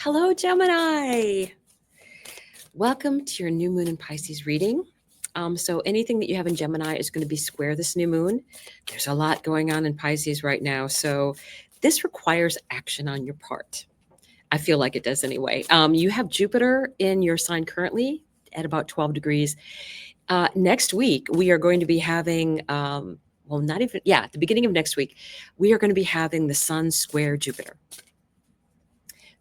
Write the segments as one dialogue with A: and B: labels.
A: Hello, Gemini. Welcome to your new moon in Pisces reading. So anything that you have in Gemini is going to be square this new moon. There's a lot going on in Pisces right now. So this requires action on your part. I feel like it does anyway. You have Jupiter in your sign currently at about 12 degrees. Next week, we are going to be having, at the beginning of next week, we are going to be having the Sun square Jupiter.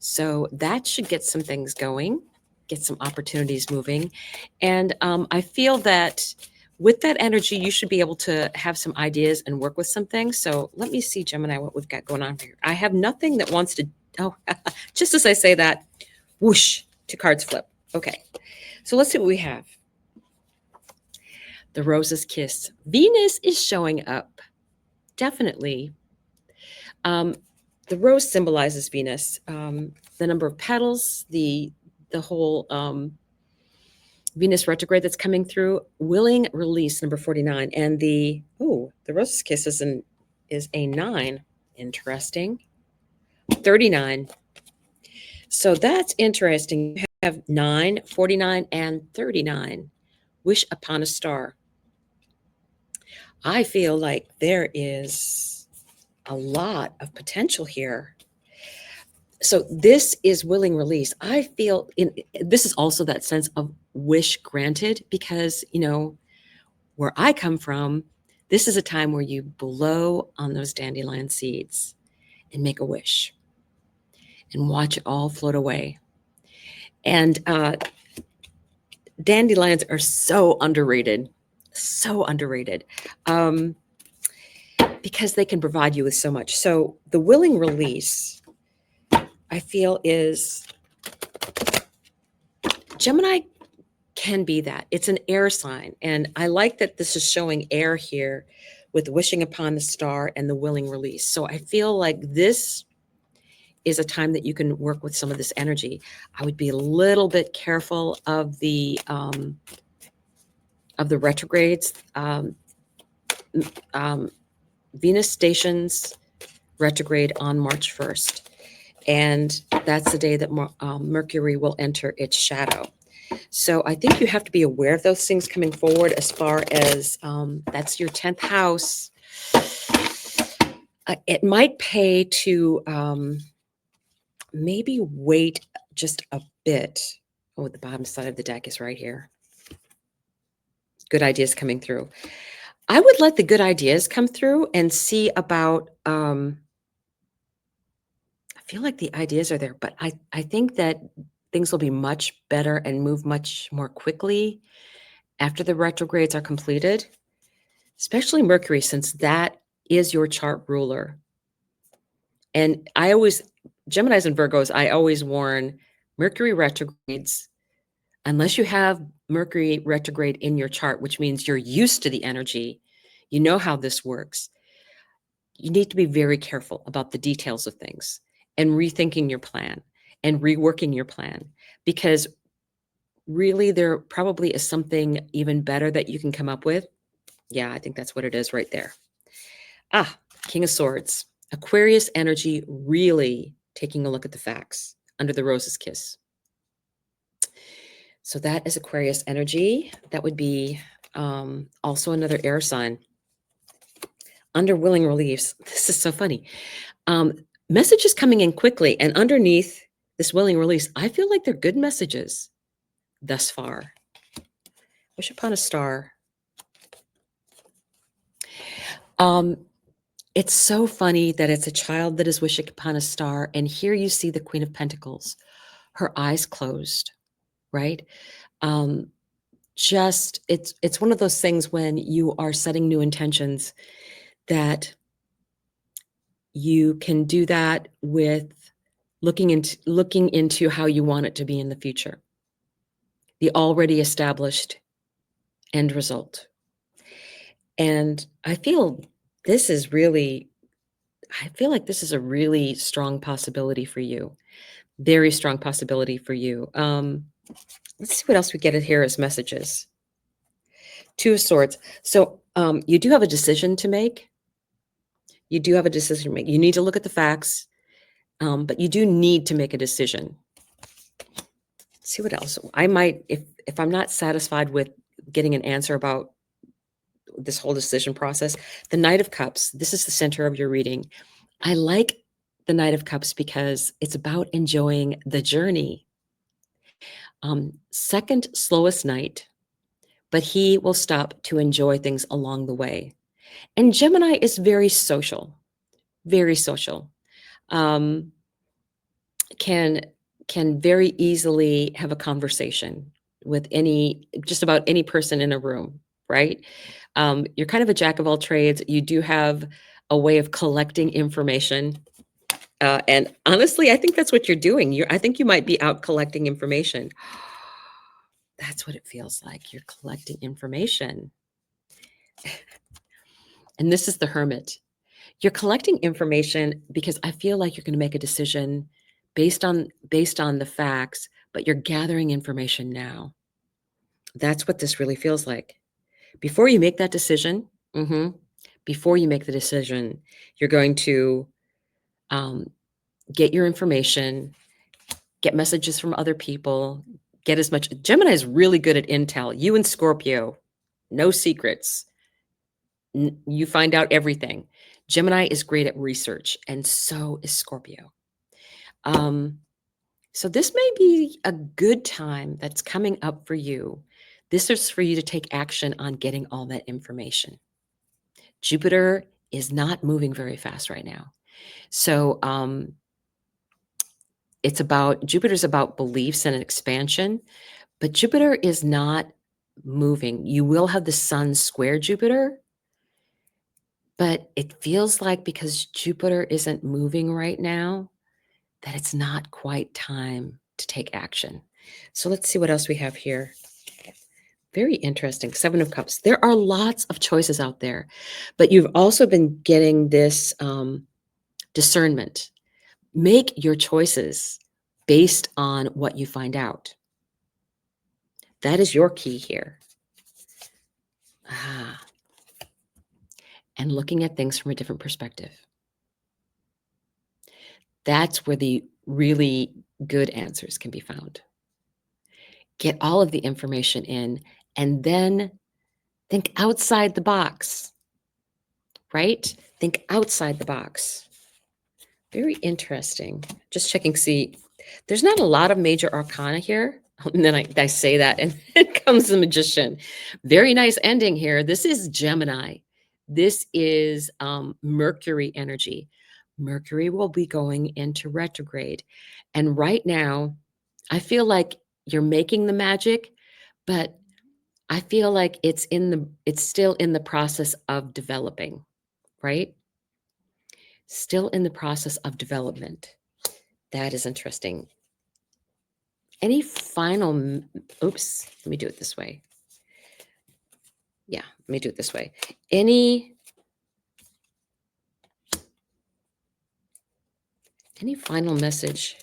A: So that should get some things going, get some opportunities moving. And I feel that with that energy, you should be able to have some ideas and work with some things. So let me see, Gemini, what we've got going on here. I have nothing that wants to, just as I say that, whoosh, two cards flip. Okay, so let's see what we have. The Rose's Kiss. Venus is showing up, definitely. The rose symbolizes Venus, the number of petals, the whole Venus retrograde that's coming through, willing release, number 49, and the Rose's Kiss is a 9. Interesting. 39. So that's interesting. You have 9, 49, and 39. Wish upon a star. I feel like there is a lot of potential here. So this is willing release. I feel this is also that sense of wish granted, because, where I come from, this is a time where you blow on those dandelion seeds and make a wish and watch it all float away. And dandelions are so underrated, because they can provide you with so much. So the willing release, I feel, is Gemini can be that. It's an air sign. And I like that this is showing air here with wishing upon the star and the willing release. So I feel like this is a time that you can work with some of this energy. I would be a little bit careful of the retrogrades. Venus stations retrograde on March 1st. And that's the day that Mercury will enter its shadow. So I think you have to be aware of those things coming forward, as far as that's your 10th house. It might pay to maybe wait just a bit. Oh, the bottom side of the deck is right here. Good ideas coming through. I would let the good ideas come through and see about, I feel like the ideas are there, but I think that things will be much better and move much more quickly after the retrogrades are completed, especially Mercury, since that is your chart ruler. And Geminis and Virgos, I always warn, Mercury retrogrades, unless you have Mercury retrograde in your chart, which means you're used to the energy, you know how this works, you need to be very careful about the details of things and rethinking your plan and reworking your plan, because really there probably is something even better that you can come up with. Yeah, I think that's what it is right there. King of Swords. Aquarius energy, really taking a look at the facts under the Rose's Kiss. So that is Aquarius energy. That would be also another air sign. Under willing release, this is so funny. Messages coming in quickly, and underneath this willing release, I feel like they're good messages thus far. Wish upon a star. It's so funny that it's a child that is wishing upon a star, and here you see the Queen of Pentacles, her eyes closed, right? It's one of those things when you are setting new intentions that you can do that with looking into how you want it to be in the future, the already established end result. And I feel like this is a really strong possibility for you. Very strong possibility for you. Let's see what else we get in here as messages. Two of Swords. So you do have a decision to make. You do have a decision to make. You need to look at the facts, but you do need to make a decision. see what else. I might, if I'm not satisfied with getting an answer about this whole decision process, the Knight of Cups, this is the center of your reading. I like the Knight of Cups because it's about enjoying the journey. Second slowest knight, but he will stop to enjoy things along the way. And Gemini is very social, very social. Can very easily have a conversation with just about any person in a room, right? You're kind of a jack of all trades. You do have a way of collecting information. And honestly, I think that's what you're doing. I think you might be out collecting information. That's what it feels like. You're collecting information. And this is the Hermit. You're collecting information because I feel like you're going to make a decision based on the facts, but you're gathering information now. That's what this really feels like. Before you make that decision, before you make the decision, you're going to get your information, get messages from other people, get as much. Gemini is really good at intel. You and Scorpio, no secrets. You find out everything. Gemini is great at research, and so is Scorpio. So this may be a good time that's coming up for you. This is for you to take action on getting all that information. Jupiter is not moving very fast right now. So Jupiter's about beliefs and expansion, but Jupiter is not moving. You will have the Sun square Jupiter, but it feels like because Jupiter isn't moving right now, that it's not quite time to take action. So let's see what else we have here. Very interesting. Seven of Cups. There are lots of choices out there, but you've also been getting this discernment. Make your choices based on what you find out. That is your key here. And looking at things from a different perspective. That's where the really good answers can be found. Get all of the information in and then think outside the box, right? Think outside the box. Very interesting. Just checking, see, there's not a lot of major arcana here. And then I say that and it comes the Magician. Very nice ending here. This is Gemini. This is Mercury energy. Mercury will be going into retrograde. And right now, I feel like you're making the magic, but I feel like it's still in the process of developing, right? Still in the process of development. That is interesting. Any final, oops, let me do it this way. Yeah, let me do it this way. Any final message?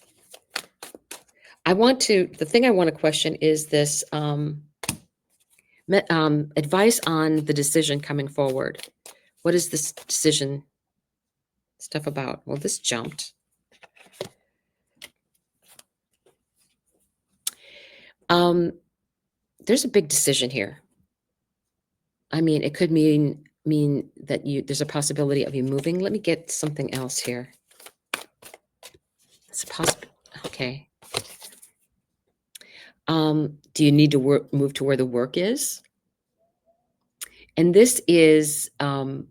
A: The thing I want to question is this advice on the decision coming forward. What is this decision stuff about? Well, this jumped. There's a big decision here. I mean, it could mean that there's a possibility of you moving. Let me get something else here. It's possible. Okay. Do you need to move to where the work is? And this is the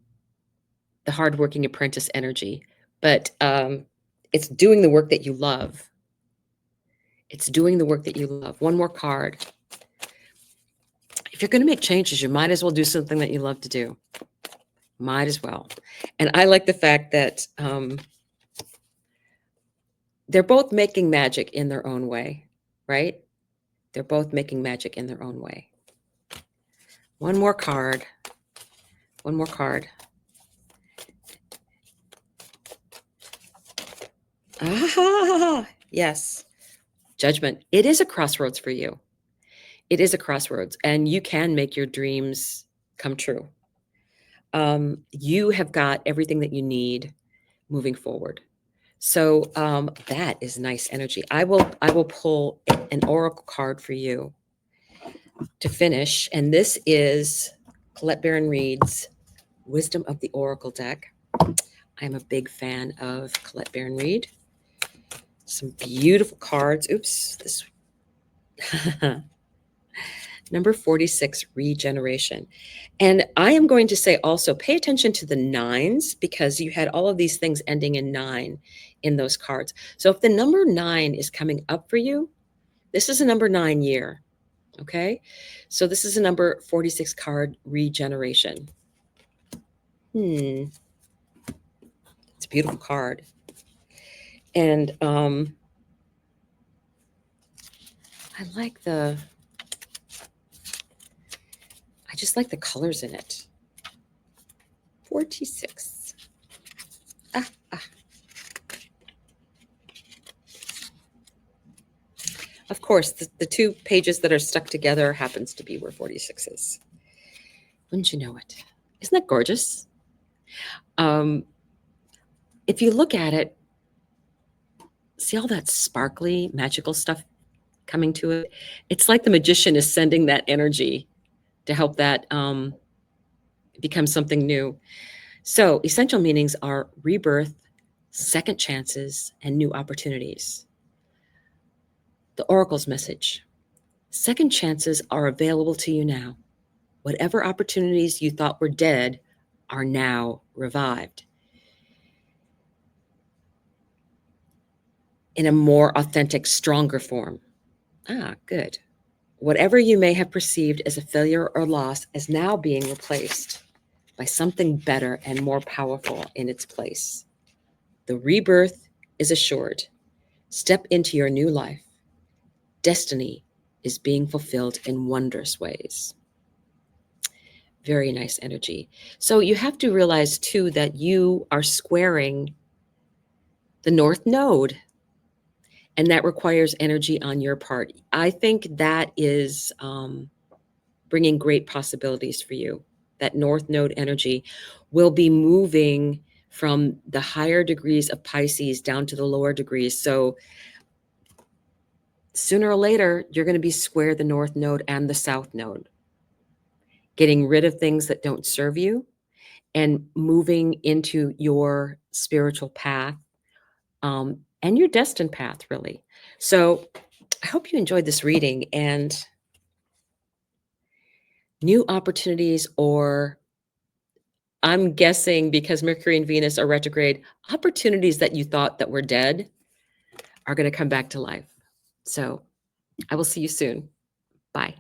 A: hardworking apprentice energy, but it's doing the work that you love. It's doing the work that you love. One more card. If you're going to make changes, you might as well do something that you love to do. Might as well. And I like the fact that they're both making magic in their own way, right? They're both making magic in their own way. One more card. One more card. Ah, yes. Judgment. It is a crossroads for you. It is a crossroads, and you can make your dreams come true. You have got everything that you need moving forward. So that is nice energy. I will pull an oracle card for you to finish, and this is Colette Baron Reed's Wisdom of the Oracle deck. I'm a big fan of Colette Baron Reed. Some beautiful cards. Oops, this number 46, regeneration. And I am going to say also, pay attention to the nines, because you had all of these things ending in 9 in those cards. So if the number 9 is coming up for you, this is a number 9 year. Okay. So this is a number 46 card, regeneration. It's a beautiful card. And I just like the colors in it. 46. Of course, the 2 pages that are stuck together happens to be where 46 is. Wouldn't you know it? Isn't that gorgeous? If you look at it, see all that sparkly, magical stuff coming to it? It's like the magician is sending that energy to help that become something new. So essential meanings are rebirth, second chances, and new opportunities. The Oracle's message: second chances are available to you now. Whatever opportunities you thought were dead are now revived in a more authentic, stronger form. Good. Whatever you may have perceived as a failure or loss is now being replaced by something better and more powerful in its place. The rebirth is assured. Step into your new life. Destiny is being fulfilled in wondrous ways. Very nice energy. So you have to realize too that you are squaring the North Node, and that requires energy on your part. I think that is bringing great possibilities for you. That North Node energy will be moving from the higher degrees of Pisces down to the lower degrees. So sooner or later, you're going to be square the North Node and the South Node, getting rid of things that don't serve you and moving into your spiritual path and your destined path, really. So I hope you enjoyed this reading, and new opportunities, or I'm guessing because Mercury and Venus are retrograde, opportunities that you thought that were dead are going to come back to life. So I will see you soon. Bye.